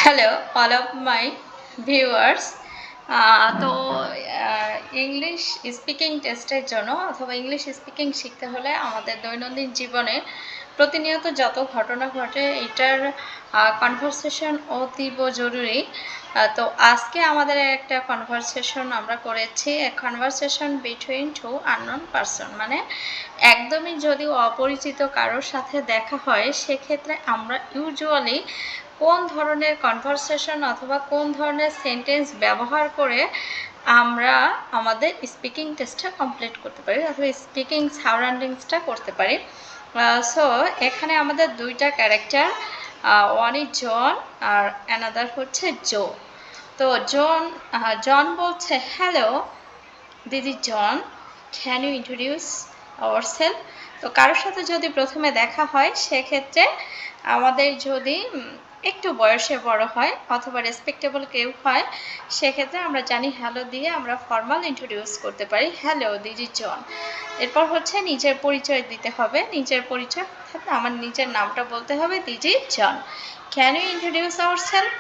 Hello, all of my viewers. তো English speaking টেস্টের জন্য অথবা ইংলিশ স্পিকিং শিখতে হলে আমাদের দৈনন্দিন জীবনে প্রতিনিয়ত যত ঘটনা ঘটে এটার কনভারসেশন অতীব জরুরি। তো আজকে আমাদের একটা কনভারসেশন আমরা করেছি, conversation between to unknown person, মানে একদমই যদি অপরিচিত কারোর সাথে দেখা হয় সেক্ষেত্রে আমরা ইউজুয়ালি কোন ধরনের কনভারসেশন অথবা কোন ধরনের সেন্টেন্স ব্যবহার করে আমরা আমাদের স্পিকিং টেস্টটা কমপ্লিট করতে পারি অথবা স্পিকিং সারাউন্ডিংসটা করতে পারি। সো এখানে আমাদের দুইটা ক্যারেক্টার, ওয়ান ইজ জন আর অ্যানাদার হচ্ছে জো। তো জন বলছে, hello this is John, can you introduce our self. তো কারোর সাথে যদি প্রথমে দেখা হয় সেক্ষেত্রে আমাদের যদি একটু বয়সে বড় হয় অথবা রেসপেক্টেবল কেউ হয় সেক্ষেত্রে আমরা জানি হ্যালো দিয়ে আমরা ফর্মাল ইন্ট্রোডিউস করতে পারি, হ্যালো দিস ইজ জন। এরপর হচ্ছে নিজের পরিচয় দিতে হবে, নিজের পরিচয় আমার নিজের নামটা বলতে হবে, this is John, can you introduce our self.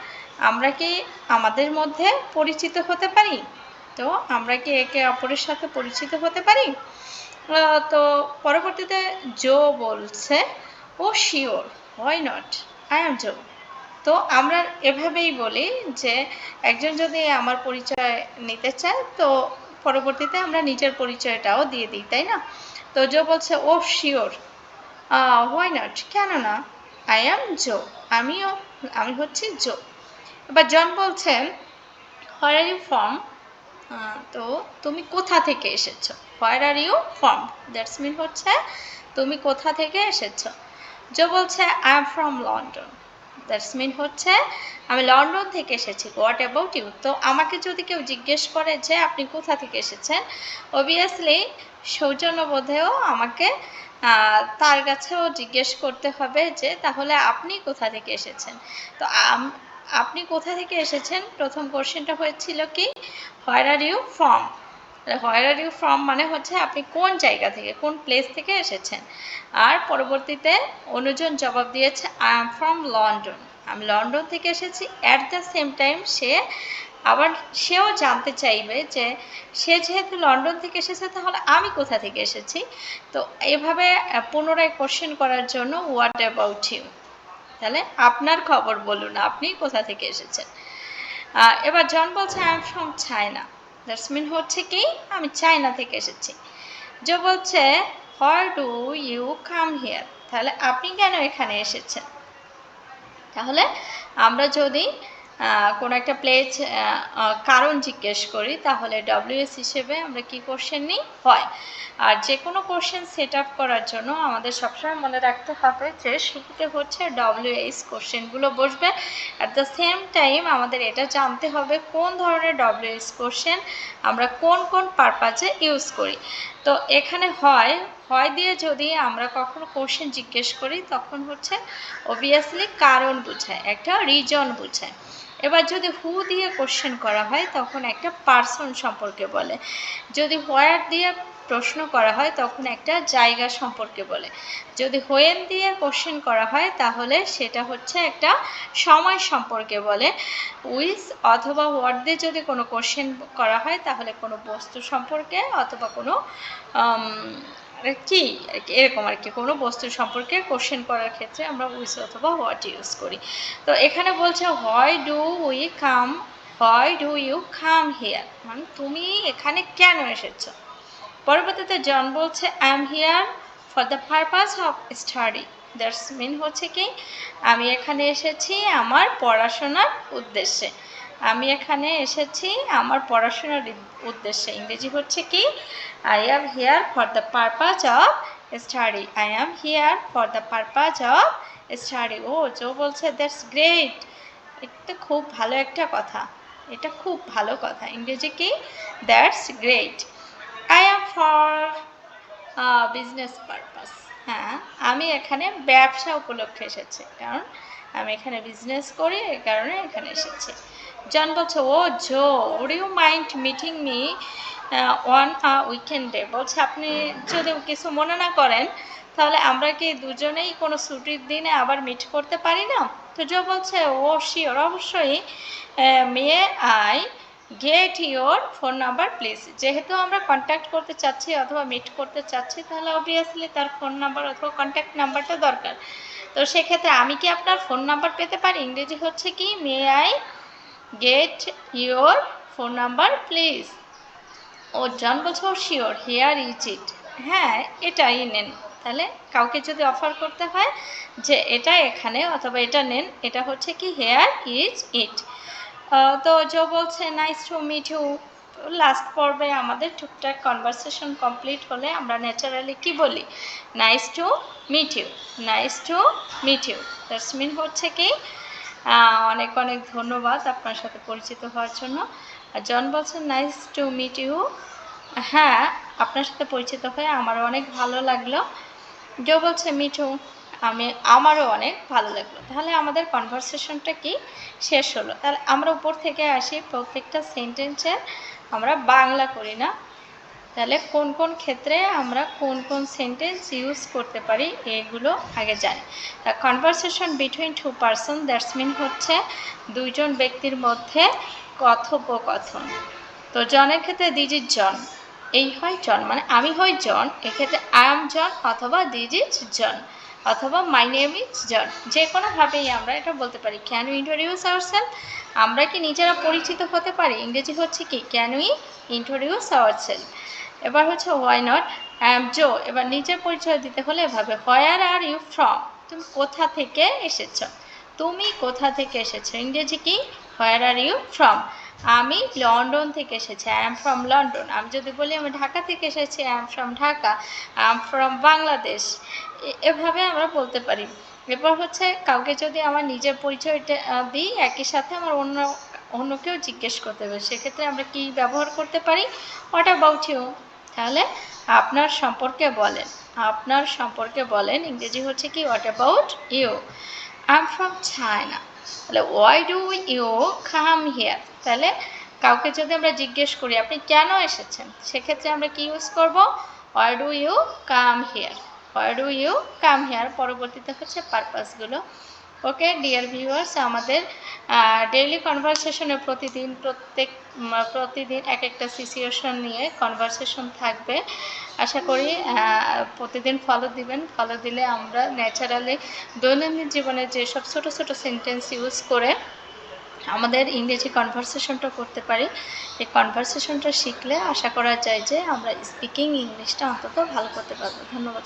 আমরা কি আমাদের মধ্যে পরিচিত হতে পারি? তো আমরা কি একে অপরের সাথে পরিচিত হতে পারি? তো পরবর্তীতে জো বলছে, oh sure, why not, I am Joe. তো আমরা এভাবেই বলি যে একজন যদি আমার পরিচয় নিতে চায় তো পরবর্তীতে আমরা নিজের পরিচয়টাও দিয়ে দিই, তাই না? তো জো বলছে, ও শিওর, হোয়াই নট, কেন না, আই এম জো, আমি হচ্ছি জো। এবার জন বলছে, হোয়ার আর ইউ ফ্রম, তো তুমি কোথা থেকে এসেছো, where are you from, that's mean হচ্ছে তুমি কোথা থেকে এসেছো। জো বলছে, I am from London, that's mean হচ্ছে আমি লন্ডন থেকে এসেছি। হোয়াট অ্যাবাউট ইউ, তো আমাকে যদি কেউ জিজ্ঞেস করে যে আপনি কোথা থেকে এসেছেন, অবভিয়াসলি সৌজন্যবোধেও আমাকে তার কাছেও জিজ্ঞেস করতে হবে যে তাহলে আপনি কোথা থেকে এসেছেন। তো আপনি কোথা থেকে এসেছেন, প্রথম কোশ্চেনটা হয়েছিল কি, where are you from. Where are you from মানে হচ্ছে আপনি কোন জায়গা থেকে, কোন প্লেস থেকে এসেছেন। আর পরবর্তীতে অনুজন জবাব দিয়েছে, আই এম ফ্রম লন্ডন, আমি লন্ডন থেকে এসেছি। অ্যাট দ্য সেম টাইম সেও জানতে চাইবে যে সে যেহেতু লন্ডন থেকে এসেছে তাহলে আমি কোথা থেকে এসেছি। তো এভাবে পুনরায় কোশ্চেন করার জন্য হোয়াট অ্যাবাউট ইউ, তাহলে আপনার খবর বলুন, আপনি কোথা থেকে এসেছেন। এবার জন বলছে, I am from China, that's mean হচ্ছে কি আমি চায়না থেকে এসেছি। যে বলছে, where do you come here, তাহলে আপনি কেন এখানে এসেছেন। তাহলে আমরা যদি কোনো একটা প্লেস কারণ জিজ্ঞেস করি তাহলে ডব্লিউএস হিসেবে আমরা কি কোশ্চেন নিই, হয়। আর যে কোনো কোশ্চেন সেট আপ করার জন্য আমাদের সবসময় মনে রাখতে হবে যে শুরুতে হচ্ছে ডব্লিউএস কোশ্চেনগুলো বসবে। অ্যাট দ্য সেম টাইম আমাদের এটা জানতে হবে কোন ধরনের ডব্লিউএস কোশ্চেন আমরা কোন কোন পারপাজে ইউজ করি। তো এখানে হয় দিয়ে যদি আমরা কখনো কোশ্চেন জিজ্ঞেস করি তখন হচ্ছে অবভিয়াসলি কারণ বোঝায়, একটা রিজন বোঝায়। এবার যদি হু দিয়ে কোশ্চেন করা হয় তখন একটা পার্সন সম্পর্কে বলে। যদি হোয়ার দিয়ে প্রশ্ন করা হয় তখন একটা জায়গা সম্পর্কে বলে। যদি হোয়েন দিয়ে কোশ্চেন করা হয় তাহলে সেটা হচ্ছে একটা সময় সম্পর্কে বলে। উইথ অথবা হোয়াট দিয়ে যদি কোনো কোশ্চেন করা হয় তাহলে কোনো বস্তু সম্পর্কে অথবা কোনো কি এরকম আর কি, কোনো বস্তু সম্পর্কে কোশ্চেন করার ক্ষেত্রে আমরা উইথ অথবা হোয়াট ইউজ করি। তো এখানে বলছে, why do you come here, মানে তুমি এখানে কেন এসেছো। পরবর্তীতে জন বলছে, I am here for the purpose of study, that's mean হচ্ছে কি আমি এখানে এসেছি আমার পড়াশোনার উদ্দেশ্যে। আমি এখানে এসেছি আমার পড়াশোনার উদ্দেশ্যে। ইংরেজি হচ্ছে কি, I am here for the purpose of study, I am here for the purpose of study. Oh Joe বলছে, দ্যাটস গ্রেট, এটা খুব ভালো একটা কথা, এটা খুব ভালো কথা। ইংরেজি কি, that's great. I am for business purpose, হ্যাঁ আমি এখানে ব্যবসা উপলক্ষে এসেছি, কারণ আমি এখানে বিজনেস করি এই কারণে এখানে এসেছি। জন বলছে, oh Joe, would you mind meeting me on উইকেন্ডে, বলছে আপনি যদি কিছু মনে না করেন তাহলে আমরা কি দুজনেই কোনো ছুটির দিনে আবার মিট করতে পারি না? তো জো বলছে ও শিওর, অবশ্যই। মে I get your phone number please. যেহেতু আমরা কন্ট্যাক্ট করতে চাচ্ছি অথবা মিট করতে চাচ্ছি, তাহলে অবভিয়াসলি তার ফোন নাম্বার অথবা কন্ট্যাক্ট নাম্বারটা দরকার। তো সেক্ষেত্রে আমি কি আপনার ফোন নাম্বার পেতে পারি? ইংরেজি হচ্ছে কি, may I get your phone number please. Oh John বলছে oh sure, here is it. হ্যাঁ, এটাই নেন। তাহলে কাউকে যদি অফার করতে হয় যে এটা এখানে অথবা এটা নেন, এটা হচ্ছে কি হেয়ার ইজ ইট। তো জো বলছে nice to meet you. Last পর্বে আমাদের টুকটাক কনভারসেশন কমপ্লিট হলে আমরা ন্যাচারালি কি বলি? Nice to meet you, nice to meet you. That's mean হচ্ছে কি অনেক অনেক ধন্যবাদ আপনার সাথে পরিচিত হওয়ার জন্য। আর জন বলছেন নাইস টু মিট ইউ। হ্যাঁ, আপনার সাথে পরিচিত হয়ে আমারও অনেক ভালো লাগলো। জো বলছে মিঠু, আমারও অনেক ভালো লাগলো। তাহলে আমাদের কনভারসেশনটা কি শেষ হলো। তাহলে আমরা উপর থেকে আসি, প্রত্যেকটা সেন্টেন্সের আমরা বাংলা করি না। তাহলে কোন কোন ক্ষেত্রে আমরা কোন কোন সেন্টেন্স ইউজ করতে পারি এগুলো আগে জানি। Conversation between two person, that's mean হচ্ছে দুইজন ব্যক্তির মধ্যে কথোপকথন। তো জনের ক্ষেত্রে দিস ইজ জন, এই হয় জন, মানে আমি হই জন। এক্ষেত্রে আই এম জন অথবা দিস ইজ জন অথবা মাই নেম ইজ জন, যে কোনোভাবেই আমরা এটা বলতে পারি। Can you introduce ourself? আমরা কি নিজেরা পরিচিত হতে পারি? ইংরেজি হচ্ছে কি, ক্যান উই ইন্ট্রোডিউস আওয়ারসেলফ। এবার হচ্ছে হোয়াই নট, আই এম জো। এবার নিজের পরিচয় দিতে হলে এভাবে, হোয়ার আর ইউ ফ্রম? তুমি কোথা থেকে এসেছ? তুমি কোথা থেকে এসেছো? ইংরেজি কি, হোয়ার আর ইউ ফ্রম? আমি লন্ডন থেকে এসেছি, আই এম ফ্রম লন্ডন। আমি যদি বলি আমি ঢাকা থেকে এসেছি, I am from Dhaka. I am from Bangladesh. এভাবে আমরা বলতে পারি। এরপর হচ্ছে কাউকে যদি আমার নিজের পরিচয়টা দিই, একই সাথে আমার অন্য কেউ জিজ্ঞেস করতে হবে, সেক্ষেত্রে আমরা কি ব্যবহার করতে পারি? What about you? তাহলে আপনার সম্পর্কে বলেন, আপনার সম্পর্কে বলেন। ইংরেজি হচ্ছে কি, what about you? I am from China. তাহলে why do you come here? তাহলে কাউকে যদি আমরা জিজ্ঞেস করি আপনি কেন এসেছেন, সেক্ষেত্রে আমরা কি ইউজ করব? Why do you come here, why do you come here. পরবর্তীতে হচ্ছে পারপাসগুলো। ওকে ডিয়ার ভিউয়ার্স, আমাদের ডেইলি কনভারসেশনে প্রতিদিন এক একটা সিচুয়েশন নিয়ে কনভারসেশন থাকবে। আশা করি প্রতিদিন ফলো দিবেন। ফলো দিলে আমরা ন্যাচারালি দৈনন্দিন জীবনে যেসব ছোটো ছোটো সেন্টেন্স ইউজ করে আমাদের ইংরেজি কনভারসেশনটা করতে পারি। এই কনভারসেশনটা শিখলে আশা করা যায় যে আমরা স্পিকিং ইংলিশটা অন্তত ভালো করতে পারবো। ধন্যবাদ।